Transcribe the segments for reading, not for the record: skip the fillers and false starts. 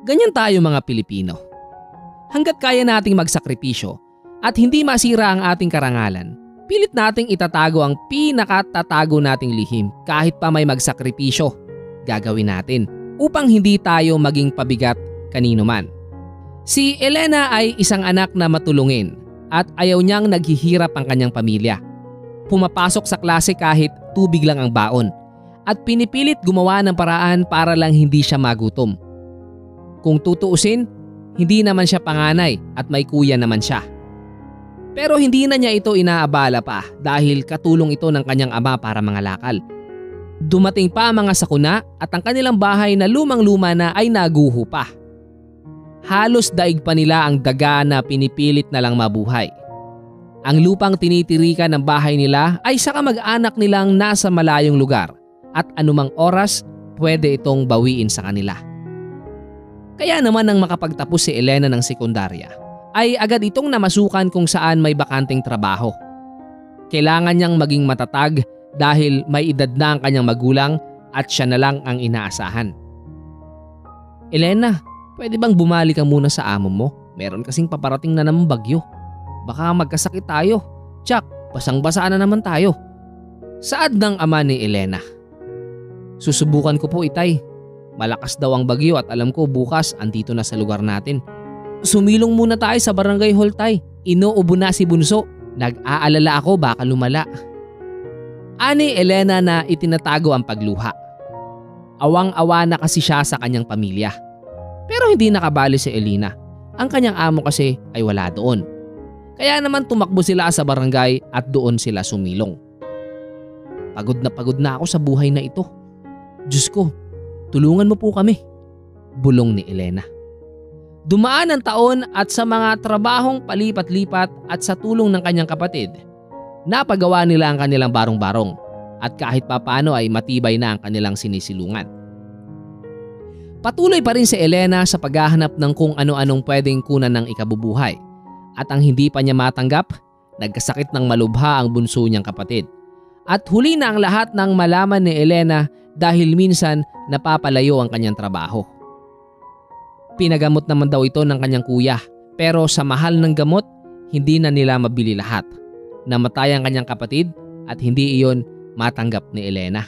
Ganyan tayo mga Pilipino. Hanggat kaya nating magsakripisyo at hindi masira ang ating karangalan, pilit nating itatago ang pinakatatago nating lihim kahit pa may magsakripisyo. Gagawin natin upang hindi tayo maging pabigat kanino man. Si Elena ay isang anak na matulungin at ayaw niyang naghihirap ang kanyang pamilya. Pumapasok sa klase kahit tubig lang ang baon at pinipilit gumawa ng paraan para lang hindi siya magutom. Kung tutuusin, hindi naman siya panganay at may kuya naman siya. Pero hindi na niya ito inaabala pa dahil katulong ito ng kanyang ama para mangalakal. Dumating pa ang mga sakuna at ang kanilang bahay na lumang-luma na ay naguho pa. Halos daig pa nila ang daga na pinipilit na lang mabuhay. Ang lupang tinitirikan ng bahay nila ay sa kamag-anak nilang nasa malayong lugar at anumang oras pwede itong bawiin sa kanila. Kaya naman nang makapagtapos si Elena ng sekundarya, ay agad itong namasukan kung saan may bakanting trabaho. Kailangan niyang maging matatag dahil may edad na ang kanyang magulang at siya na lang ang inaasahan. Elena, pwede bang bumalik ka muna sa amo mo? Meron kasing paparating na naman bagyo. Baka magkasakit tayo. Tsak, basang-basa na naman tayo. Saad ng ama ni Elena. Susubukan ko po, itay. Malakas daw ang bagyo at alam ko bukas andito na sa lugar natin. Sumilong muna tayo sa barangay hall, tay. Inuubo na si Bunso. Nag-aalala ako baka lumala. Ani Elena na itinatago ang pagluha. Awang-awa na kasi siya sa kanyang pamilya. Pero hindi nakabali si Elena. Ang kanyang amo kasi ay wala doon. Kaya naman tumakbo sila sa barangay at doon sila sumilong. Pagod na ako sa buhay na ito. Diyos ko, tulungan mo po kami. Bulong ni Elena. Dumaan ang taon at sa mga trabahong palipat-lipat at sa tulong ng kanyang kapatid, napagawa nila ang kanilang barong-barong at kahit papano ay matibay na ang kanilang sinisilungan. Patuloy pa rin si Elena sa paghahanap ng kung ano-anong pwedeng kunan ng ikabubuhay at ang hindi pa niya matanggap, nagkasakit ng malubha ang bunso niyang kapatid. At huli na ang lahat ng malaman ni Elena dahil minsan napapalayo ang kanyang trabaho. Pinagamot naman daw ito ng kanyang kuya pero sa mahal ng gamot, hindi na nila mabili lahat. Namatay ang kanyang kapatid at hindi iyon matanggap ni Elena.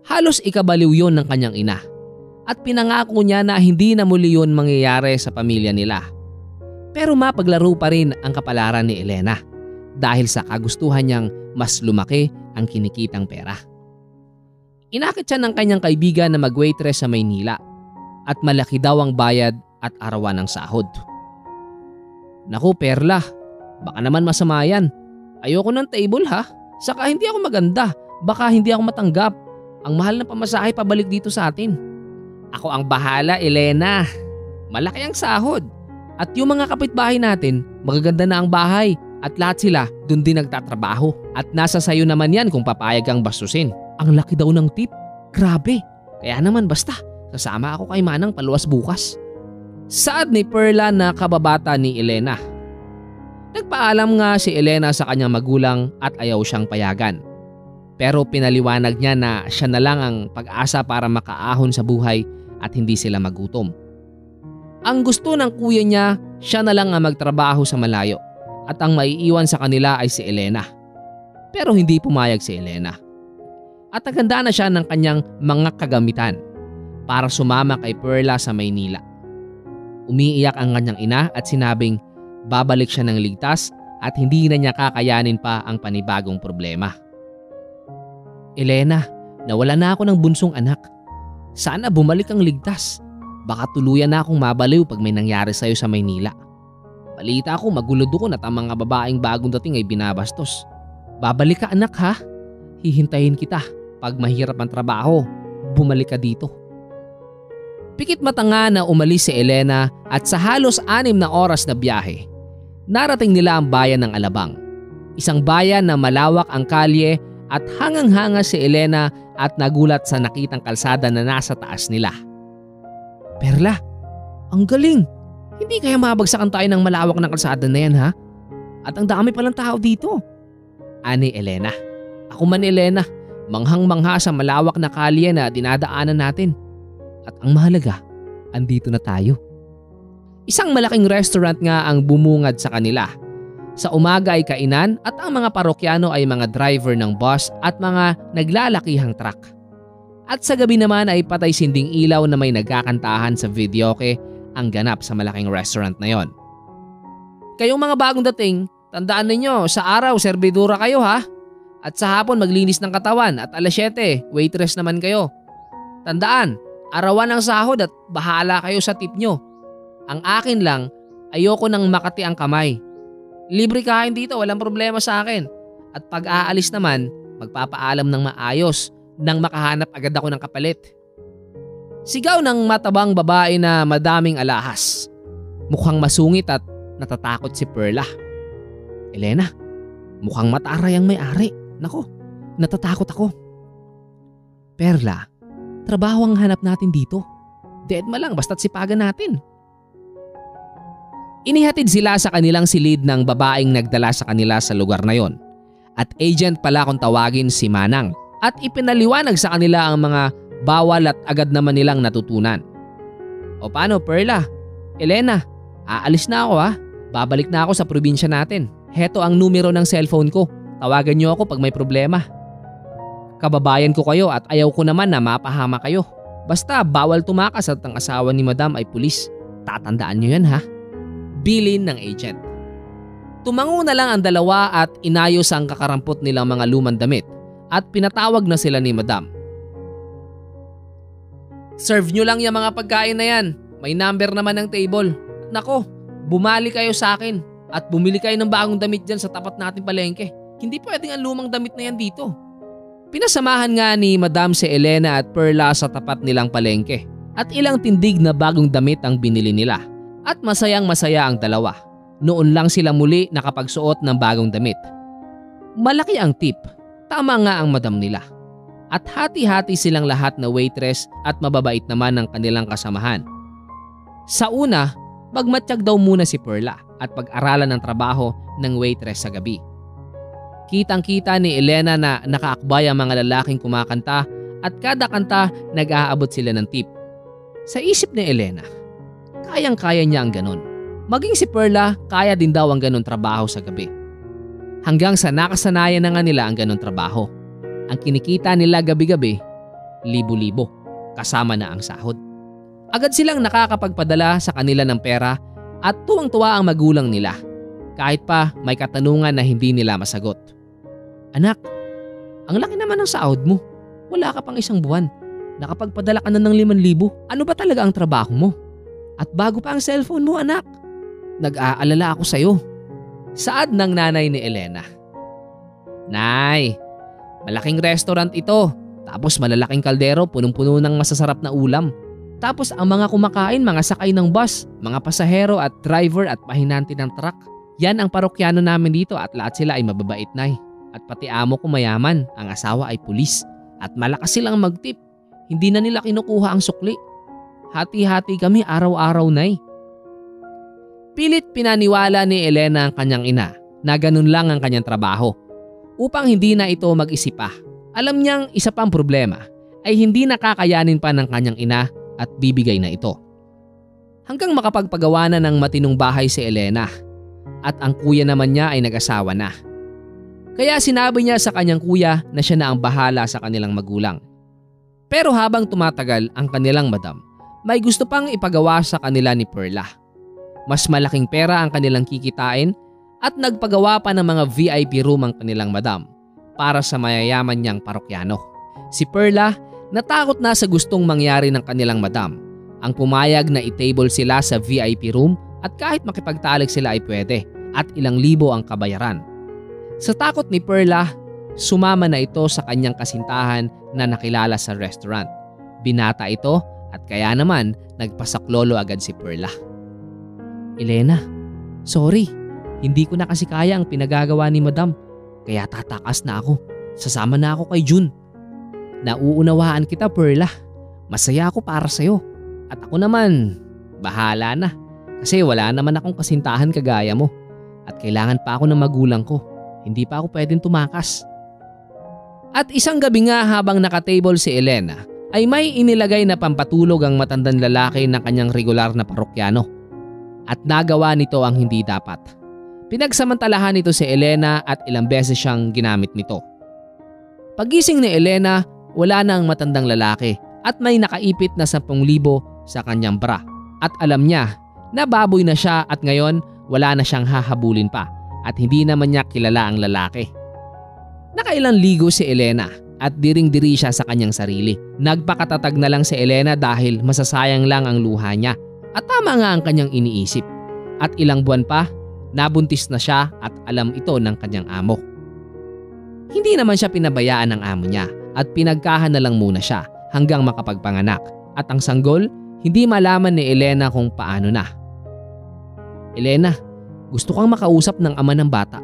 Halos ikabaliw yon ng kanyang ina at pinangako niya na hindi na muli yun mangyayari sa pamilya nila. Pero mapaglaro pa rin ang kapalaran ni Elena dahil sa kagustuhan niyang mas lumaki ang kinikitang pera. Inakit siya ng kanyang kaibigan na mag-waitress sa Maynila at malaki daw ang bayad at arawan ng sahod. Naku Perla, baka naman masama yan. Ayoko ng table ha. Saka hindi ako maganda. Baka hindi ako matanggap. Ang mahal na pamasahe pabalik dito sa atin. Ako ang bahala, Elena. Malaki ang sahod. At yung mga kapitbahay natin, magaganda na ang bahay. At lahat sila dun din nagtatrabaho. At nasa sayo naman yan kung papayag kang bastusin. Ang laki daw ng tip. Grabe. Kaya naman basta, sasama ako kay Manang paluwas bukas. Saad ni Perla na kababata ni Elena. Nagpaalam nga si Elena sa kanyang magulang at ayaw siyang payagan. Pero pinaliwanag niya na siya na lang ang pag-asa para makaahon sa buhay at hindi sila magutom. Ang gusto ng kuya niya, siya na lang ang magtrabaho sa malayo at ang maiiwan sa kanila ay si Elena. Pero hindi pumayag si Elena. At naghanda na siya ng kanyang mga kagamitan para sumama kay Perla sa Maynila. Umiiyak ang kanyang ina at sinabing babalik siya ng ligtas at hindi na niya kakayanin pa ang panibagong problema. Elena, nawala na ako ng bunsong anak. Sana bumalik ang ligtas. Baka tuluyan na akong mabaliw pag may nangyari sa'yo sa Maynila. Balita ko magulod ko na ang mga babaeng bagong dating ay binabastos. Babalik ka anak ha. Hihintayin kita. Pag mahirap ang trabaho, bumalik ka dito. Pikit mata nga na umalis si Elena at sa halos 6 na oras na biyahe, narating nila ang bayan ng Alabang. Isang bayan na malawak ang kalye at hangang-hanga si Elena at nagulat sa nakitang kalsada na nasa taas nila. Perla, ang galing! Hindi kaya mabagsakan tayo ng malawak na kalsada na yan ha? At ang dami palang tao dito. Ani Elena. Ako man Elena, manghang-mangha sa malawak na kalye na dinadaanan natin. At ang mahalaga, andito na tayo. Isang malaking restaurant nga ang bumungad sa kanila. Sa umaga ay kainan at ang mga parokyano ay mga driver ng bus at mga naglalakihang truck. At sa gabi naman ay patay sinding ilaw na may nagkakantahan sa videoke ang ganap sa malaking restaurant na yon. Kayong mga bagong dating, tandaan ninyo, sa araw serbidura kayo ha. At sa hapon maglinis ng katawan at alas 7, waitress naman kayo. Tandaan, arawan ang sahod at bahala kayo sa tip nyo. Ang akin lang, ayoko nang makati ang kamay. Libre kain dito, walang problema sa akin. At pag aalis naman, magpapaalam ng maayos nang makahanap agad ako ng kapalit. Sigaw ng matabang babae na madaming alahas. Mukhang masungit at natatakot si Perla. Elena, mukhang mataray ang may-ari. Nako, natatakot ako. Perla, trabaho ang hanap natin dito. Deadma lang basta't sipagan natin. Inihatid sila sa kanilang silid ng babaeng nagdala sa kanila sa lugar na yon. At agent pala kung tawagin si Manang. At ipinaliwanag sa kanila ang mga bawal at agad naman nilang natutunan. O paano Perla? Elena, aalis na ako ha. Babalik na ako sa probinsya natin. Heto ang numero ng cellphone ko. Tawagan niyo ako pag may problema. Kababayan ko kayo at ayaw ko naman na mapahama kayo. Basta bawal tumakas at ang asawa ni Madam ay pulis. Tatandaan niyo yan ha. Bilin ng agent. Tumango na lang ang dalawa at inayos ang kakarampot nilang mga lumang damit at pinatawag na sila ni Madam. Serve nyo lang yung mga pagkain na yan. May number naman ng table. Nako, bumali kayo sa akin at bumili kayo ng bagong damit dyan sa tapat nating palengke. Hindi pwedeng ang lumang damit na yan dito. Pinasamahan nga ni Madam si Elena at Perla sa tapat nilang palengke at ilang tindig na bagong damit ang binili nila. At masayang masaya ang dalawa. Noon lang sila muli nakapagsuot ng bagong damit. Malaki ang tip. Tama nga ang madam nila. At hati-hati silang lahat na waitress at mababait naman ang kanilang kasamahan. Sa una, magmatsyag daw muna si Perla at pag-aralan ng trabaho ng waitress sa gabi. Kitang-kita ni Elena na nakaakbay ang mga lalaking kumakanta at kada kanta nag-aabot sila ng tip. Sa isip ni Elena, kayang-kaya niya ang ganon. Maging si Perla, kaya din daw ang ganon trabaho sa gabi. Hanggang sa nakasanayan na nga nila ang ganon trabaho. Ang kinikita nila gabi-gabi, libo-libo, kasama na ang sahod. Agad silang nakakapagpadala sa kanila ng pera at tuwang-tuwa ang magulang nila. Kahit pa may katanungan na hindi nila masagot. Anak, ang laki naman ng sahod mo. Wala ka pang isang buwan. Nakapagpadala ka na ng 5,000. Ano ba talaga ang trabaho mo? At bago pa ang cellphone mo anak. Nag-aalala ako sa'yo. Saad ng nanay ni Elena. Nay, malaking restaurant ito. Tapos malalaking kaldero punong-puno ng masasarap na ulam. Tapos ang mga kumakain mga sakay ng bus, mga pasahero at driver at pahinanti ng truck. Yan ang parokyano namin dito at lahat sila ay mababait nay. At pati amo ko mayaman, ang asawa ay pulis. At malakas silang magtip. Hindi na nila kinukuha ang sukli. Hati-hati kami araw-araw nay. Pilit pinaniwala ni Elena ang kanyang ina na ganun lang ang kanyang trabaho upang hindi na ito mag-isip pa. Alam niyang isa pang problema ay hindi nakakayanin pa ng kanyang ina at bibigay na ito. Hanggang makapagpagawa na ng matinong bahay si Elena at ang kuya naman niya ay nag-asawa na. Kaya sinabi niya sa kanyang kuya na siya na ang bahala sa kanilang magulang. Pero habang tumatagal ang kanilang madam, may gusto pang ipagawa sa kanila ni Perla. Mas malaking pera ang kanilang kikitain at nagpagawa pa ng mga VIP room ang kanilang madam para sa mayayaman niyang parokyano. Si Perla natakot na sa gustong mangyari ng kanilang madam. Ang pumayag na i-table sila sa VIP room at kahit makipagtalik sila ay pwede at ilang libo ang kabayaran. Sa takot ni Perla, sumama na ito sa kanyang kasintahan na nakilala sa restaurant. Binata ito at kaya naman nagpasaklolo agad si Perla. Elena, sorry, hindi ko na kasi kaya ang pinagagawa ni madam. Kaya tatakas na ako. Sasama na ako kay June. Nauunawaan kita Perla. Masaya ako para sa'yo. At ako naman, bahala na. Kasi wala naman akong kasintahan kagaya mo. At kailangan pa ako ng magulang ko. Hindi pa ako pwedeng tumakas. At isang gabi nga habang nakatable si Elena ay may inilagay na pampatulog ang matandang lalaki ng kanyang regular na parokyano. At nagawa nito ang hindi dapat. Pinagsamantalahan nito si Elena at ilang beses siyang ginamit nito. Pagising ni Elena, wala na ang matandang lalaki at may nakaipit na 10,000 sa kanyang bra. At alam niya na baboy na siya at ngayon wala na siyang hahabulin pa at hindi naman niya kilala ang lalaki. Nakailang ligo si Elena at diring-diri siya sa kanyang sarili. Nagpakatatag na lang si Elena dahil masasayang lang ang luha niya at tama nga ang kanyang iniisip. At ilang buwan pa, nabuntis na siya at alam ito ng kanyang amo. Hindi naman siya pinabayaan ng amo niya at pinagkahan na lang muna siya hanggang makapagpanganak. At ang sanggol, hindi malaman ni Elena kung paano na. Elena, gusto kang makausap ng ama ng bata.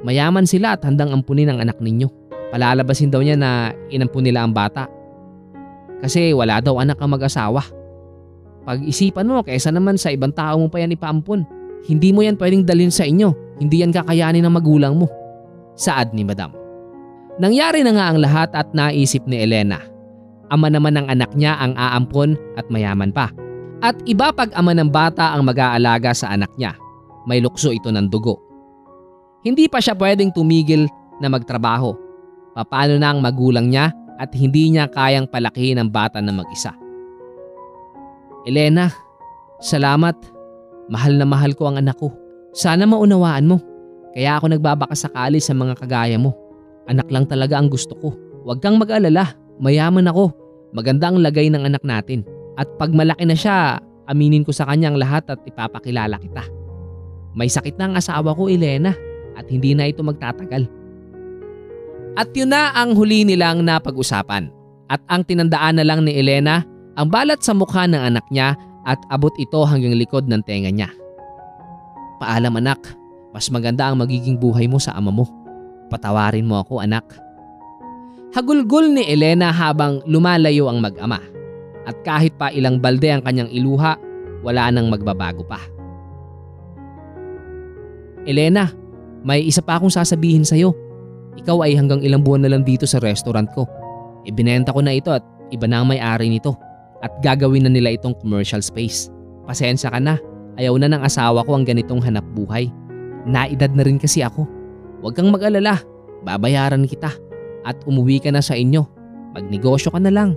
Mayaman sila at handang ampunin ang anak ninyo. Palalabasin daw niya na inampun nila ang bata. Kasi wala daw anak ang mag-asawa. Pag-isipan mo, kaysa naman sa ibang tao mo pa yan ipaampun. Hindi mo yan pwedeng dalhin sa inyo. Hindi yan kakayanin ng magulang mo. Saad ni Madam. Nangyari na nga ang lahat at naisip ni Elena. Ama naman ng anak niya ang aampon at mayaman pa. At iba pag ama ng bata ang mag-aalaga sa anak niya. May lukso ito ng dugo. Hindi pa siya pwedeng tumigil na magtrabaho. Paano na ang magulang niya at hindi niya kayang palakihin ang bata na mag-isa. Elena, salamat. Mahal na mahal ko ang anak ko. Sana maunawaan mo. Kaya ako nagbabakasakali sa mga kagaya mo. Anak lang talaga ang gusto ko. Huwag kang mag-alala. Mayaman ako. Maganda ang lagay ng anak natin. At pag malaki na siya, aminin ko sa kanya ang lahat at ipapakilala kita. May sakit na ang asawa ko, Elena. At hindi na ito magtatagal. At yun na ang huli nilang napag-usapan. At ang tinandaan na lang ni Elena, ang balat sa mukha ng anak niya at abot ito hanggang likod ng tenga niya. Paalam anak, mas maganda ang magiging buhay mo sa ama mo. Patawarin mo ako anak. Hagulgol ni Elena habang lumalayo ang mag-ama. At kahit pa ilang balde ang kanyang iluha, wala nang magbabago pa. Elena, may isa pa akong sasabihin sa'yo. Ikaw ay hanggang ilang buwan na lang dito sa restaurant ko. Ibinenta ko na ito at iba na ang may-ari nito. At gagawin na nila itong commercial space. Pasensya ka na, ayaw na ng asawa ko ang ganitong hanap buhay. Naedad na rin kasi ako. Huwag kang mag-alala, babayaran kita. At umuwi ka na sa inyo. Magnegosyo ka na lang.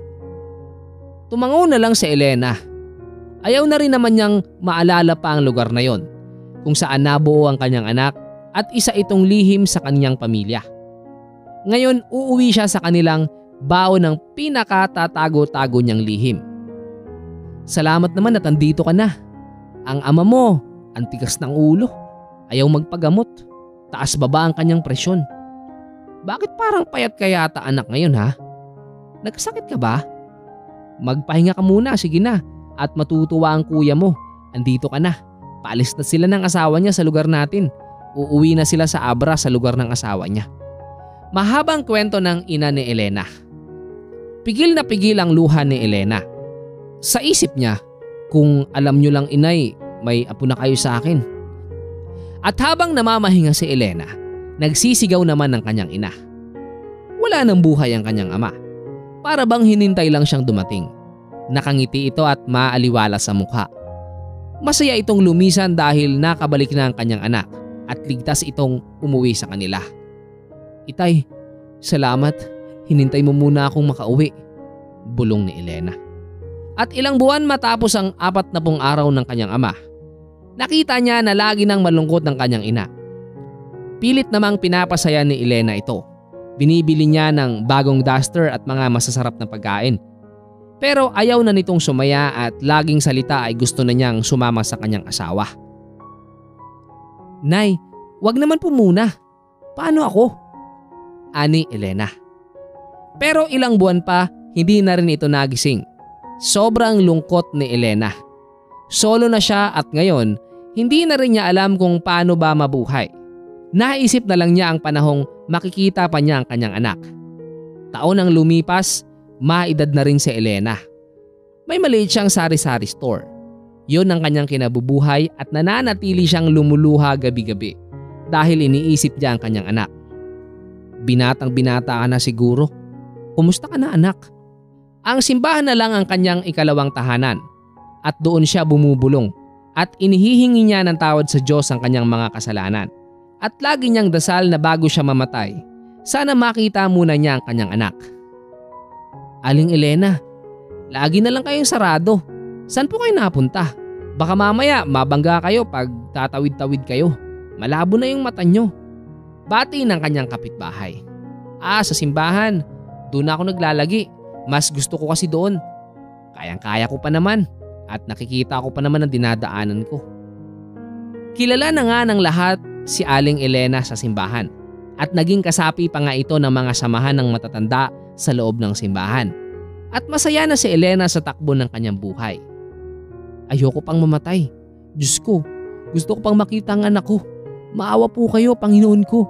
Tumango na lang si Elena. Ayaw na rin naman niyang maalala pa ang lugar na yon, kung saan nabuo ang kanyang anak at isa itong lihim sa kanyang pamilya. Ngayon uuwi siya sa kanilang baon ng pinakatatago-tago niyang lihim. Salamat naman at andito ka na. Ang ama mo, ang tigas ng ulo. Ayaw magpagamot. Taas baba ang kanyang presyon. Bakit parang payat ka yata anak ngayon ha? Nagkasakit ka ba? Magpahinga ka muna, sige na. At matutuwa ang kuya mo. Andito ka na. Paalis na sila ng asawa niya sa lugar natin. Uuwi na sila sa Abra sa lugar ng asawa niya. Mahabang kwento ng ina ni Elena. Pigil na pigil ang luha ni Elena. Sa isip niya, kung alam niyo lang inay, may apo na kayo sa akin. At habang namamahinga si Elena, nagsisigaw naman ng kanyang ina. Wala nang buhay ang kanyang ama. Para bang hinintay lang siyang dumating. Nakangiti ito at maaliwala sa mukha. Masaya itong lumisan dahil nakabalik na ang kanyang anak at ligtas itong umuwi sa kanila. Itay, salamat. Hinintay mo muna akong makauwi. Bulong ni Elena. At ilang buwan matapos ang 40 araw ng kanyang ama, nakita niya na lagi nang malungkot ng kanyang ina. Pilit namang pinapasaya ni Elena ito. Binibili niya ng bagong duster at mga masasarap na pagkain. Pero ayaw na nitong sumaya at laging salita ay gusto na niyang sumama sa kanyang asawa. Nay, wag naman po muna. Paano ako? Ani Elena. Pero ilang buwan pa, hindi na rin ito nagising. Sobrang lungkot ni Elena. Solo na siya at ngayon, hindi na rin niya alam kung paano ba mabuhay. Naisip na lang niya ang panahong makikita pa niya ang kanyang anak. Taon ang lumipas, maedad na rin si Elena. May maliit siyang sari-sari store. Yun ang kanyang kinabubuhay at nananatili siyang lumuluha gabi-gabi dahil iniisip niya ang kanyang anak. Binatang binata ka na siguro. Kumusta ka na anak? Ang simbahan na lang ang kanyang ikalawang tahanan at doon siya bumubulong at inihihingi niya ng tawad sa Diyos ang kanyang mga kasalanan. At lagi niyang dasal na bago siya mamatay, sana makita muna niya ang kanyang anak. Aling Elena, lagi na lang kayong sarado. Saan po kayo napunta? Baka mamaya mabangga kayo pag tatawid-tawid kayo. Malabo na yung mata nyo. Bati ng kanyang kapitbahay. Sa simbahan. Doon ako naglalagi. Mas gusto ko kasi doon. Kayang-kaya ko pa naman. At nakikita ko pa naman ang dinadaanan ko. Kilala na nga ng lahat si Aling Elena sa simbahan. At naging kasapi pa nga ito ng mga samahan ng matatanda sa loob ng simbahan. At masaya na si Elena sa takbo ng kanyang buhay. Ayoko pang mamatay. Diyos ko, gusto ko pang makita ang anak ko. Maawa po kayo, Panginoon ko.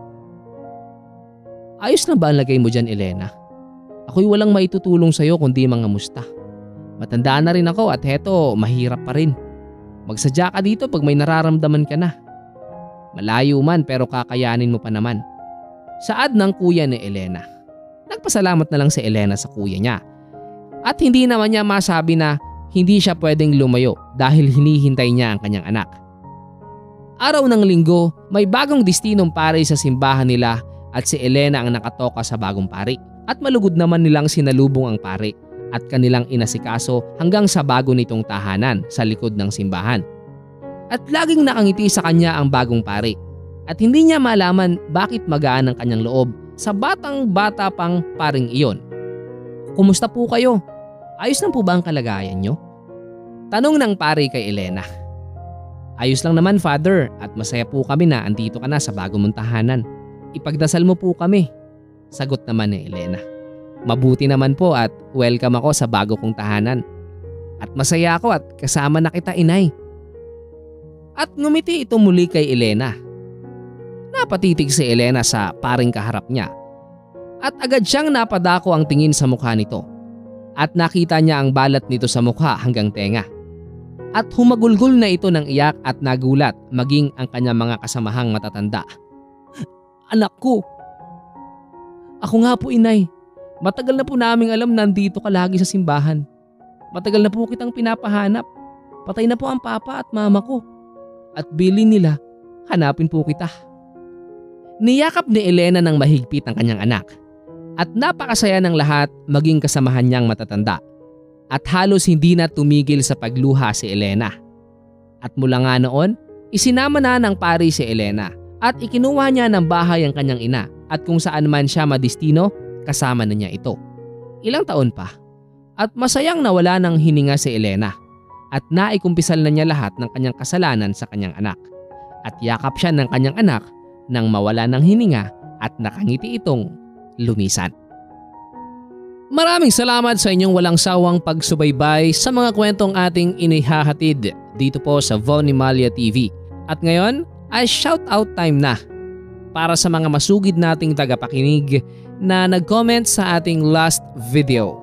Ayos na ba ang lagay mo dyan, Elena? Ako'y walang maitutulong sa'yo kundi mga musta. Matandaan na rin ako at heto, mahirap pa rin. Magsadya ka dito pag may nararamdaman ka na. Malayo man pero kakayanin mo pa naman. Saad ng kuya ni Elena. Nagpasalamat na lang si Elena sa kuya niya. At hindi naman niya masabi na hindi siya pwedeng lumayo dahil hinihintay niya ang kanyang anak. Araw ng linggo, may bagong destinong pari sa simbahan nila at si Elena ang nakatoka sa bagong pari. At malugod naman nilang sinalubong ang pari at kanilang inasikaso hanggang sa bago nitong tahanan sa likod ng simbahan. At laging nakangiti sa kanya ang bagong pari. At hindi niya malaman bakit magaan ang kanyang loob sa batang-bata pang paring iyon. Kumusta po kayo? Ayos lang po ba ang kalagayan nyo? Tanong ng pari kay Elena. Ayos lang naman, Father, at masaya po kami na andito ka na sa bagong mong tahanan. Ipagdasal mo po kami. Sagot naman ni Elena. Mabuti naman po at welcome ako sa bago kong tahanan. At masaya ako at kasama na kita, Inay. At ngumiti ito muli kay Elena. Napatitig si Elena sa paring kaharap niya. At agad siyang napadako ang tingin sa mukha nito. At nakita niya ang balat nito sa mukha hanggang tenga. At humagulgol na ito ng iyak at nagulat maging ang kanyang mga kasamahang matatanda. Anak ko! Ako nga po, Inay. Matagal na po naming alam nandito ka lagi sa simbahan. Matagal na po kitang pinapahanap. Patay na po ang papa at mama ko. At bilin nila, hanapin po kita. Niyakap ni Elena ng mahigpit ang kanyang anak. At napakasaya ng lahat maging kasamahan niyang matatanda. At halos hindi na tumigil sa pagluha si Elena. At mula nga noon, isinama na ng pari si Elena at ikinuha niya ng bahay ang kanyang ina at kung saan man siya madistino, kasama na niya ito. Ilang taon pa at masayang nawala ng hininga si Elena at naikumpisal na niya lahat ng kanyang kasalanan sa kanyang anak. At yakap siya ng kanyang anak nang mawala ng hininga at nakangiti itong lumisan. Maraming salamat sa inyong walang sawang pagsubaybay sa mga kwentong ating inihahatid dito po sa Von Imalia TV. At ngayon ay shoutout time na para sa mga masugid nating tagapakinig na nag-comment sa ating last video.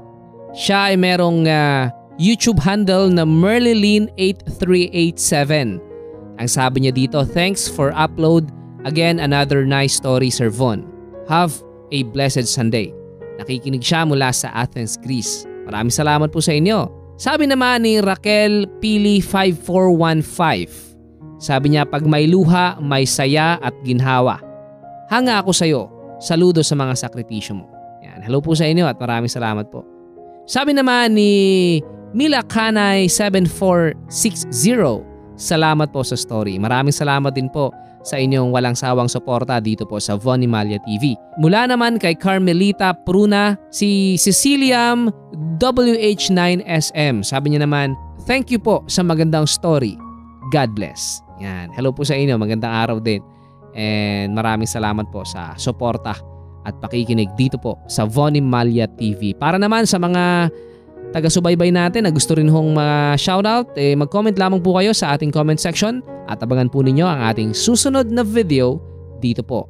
Siya ay merong YouTube handle na Merlilyn8387. Ang sabi niya dito, thanks for upload. Again, another nice story, Sir Von. Have a blessed Sunday. Nakikinig siya mula sa Athens, Greece. Maraming salamat po sa inyo. Sabi naman ni Raquel Pili 5415. Sabi niya, pag may luha, may saya at ginhawa. Hanga ako sa iyo. Saludo sa mga sakripisyo mo. Yan. Hello po sa inyo at maraming salamat po. Sabi naman ni Mila Kanay 7460. Salamat po sa story. Maraming salamat din po sa inyong walang sawang suporta dito po sa Von Imalia TV. Mula naman kay Carmelita Pruna, si Ceciliam WH9SM. Sabi niya naman, thank you po sa magandang story. God bless. Yan. Hello po sa inyo. Magandang araw din. And maraming salamat po sa suporta at pakikinig dito po sa Von Imalia TV. Para naman sa mga taga-subaybay natin na gusto rin hong shoutout, mag-comment lamang po kayo sa ating comment section at abangan po ninyo ang ating susunod na video dito po